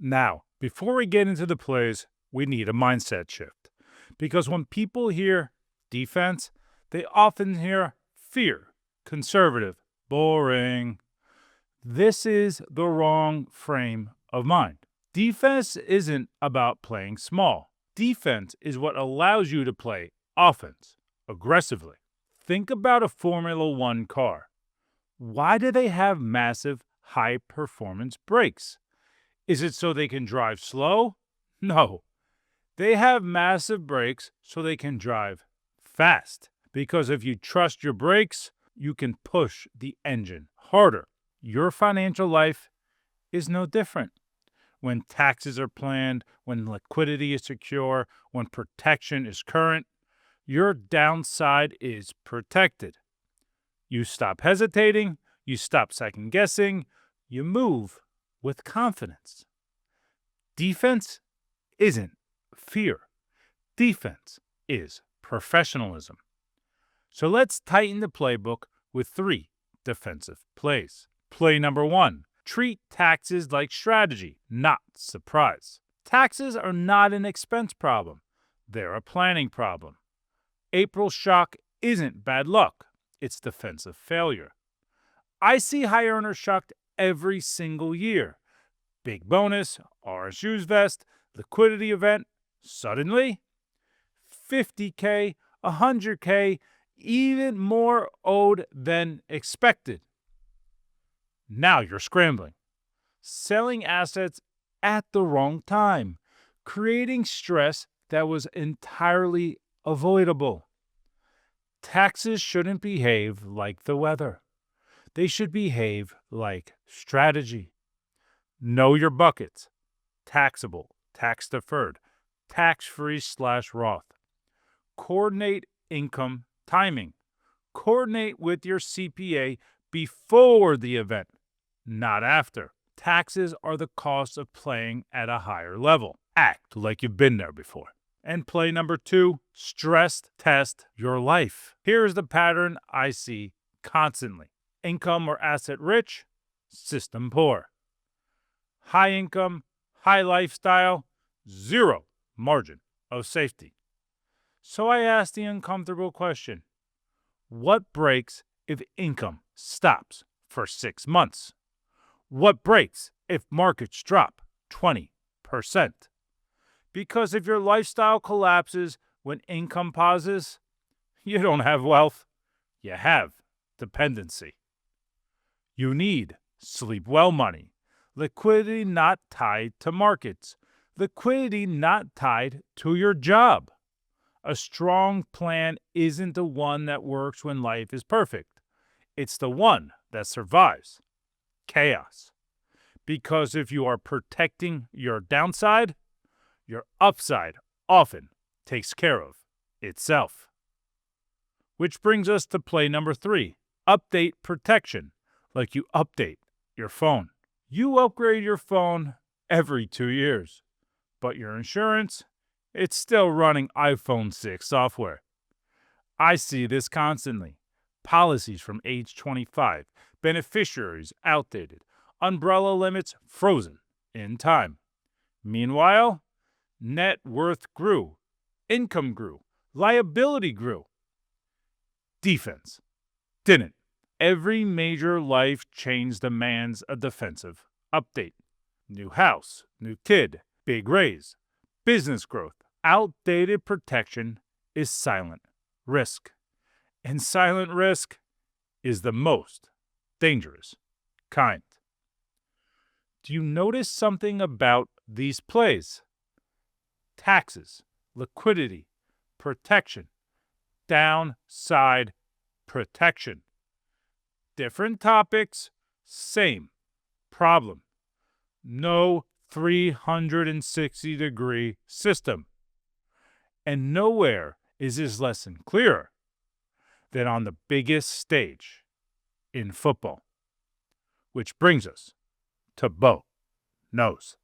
Now, before we get into the plays, we need a mindset shift. Because when people hear defense, they often hear fear, conservative, boring. This is the wrong frame of mind. Defense isn't about playing small. Defense is what allows you to play offense aggressively. Think about a Formula One car. Why do they have massive, high performance brakes? Is it so they can drive slow? No. They have massive brakes so they can drive fast. Because if you trust your brakes, you can push the engine harder. Your financial life is no different. When taxes are planned, when liquidity is secure, when protection is current, your downside is protected. You stop hesitating, you stop second guessing, you move with confidence. Defense isn't fear. Defense is professionalism. So let's tighten the playbook with 3 defensive plays. Play number 1. Treat taxes like strategy, not surprise. Taxes are not an expense problem. They're a planning problem. April shock isn't bad luck. It's defensive failure. I see high earners shocked every single year. Big bonus, RSU's vest, liquidity event, suddenly $50K, $100K, even more owed than expected. Now you're scrambling, selling assets at the wrong time, creating stress that was entirely avoidable. Taxes shouldn't behave like the weather. They should behave like strategy. Know your buckets. Taxable, tax deferred, tax-free/Roth. Coordinate income timing. Coordinate with your CPA before the event, not after. Taxes are the cost of playing at a higher level. Act like you've been there before. And play number 2, stress test your life. Here's the pattern I see constantly. Income or asset rich, system poor. High income, high lifestyle, 0 margin of safety. So I ask the uncomfortable question, what breaks if income stops for 6 months? What breaks if markets drop 20%? Because if your lifestyle collapses when income pauses, you don't have wealth, you have dependency. You need sleep well money, liquidity not tied to markets, liquidity not tied to your job. A strong plan isn't the one that works when life is perfect. It's the one that survives chaos. Because if you are protecting your downside, your upside often takes care of itself. Which brings us to play number 3, update protection, like you update your phone. You upgrade your phone every 2 years, but your insurance, it's still running iPhone 6 software. I see this constantly. Policies from age 25, beneficiaries outdated, umbrella limits frozen in time. Meanwhile, net worth grew, income grew, liability grew. Defense didn't. Every major life change demands a defensive update. New house, new kid, big raise, business growth. Outdated protection is silent risk. And silent risk is the most dangerous kind. Do you notice something about these plays? Taxes, liquidity, protection, downside protection. Different topics, same problem. No 360-degree system. And nowhere is this lesson clearer than on the biggest stage in football. Which brings us to Bo Knows.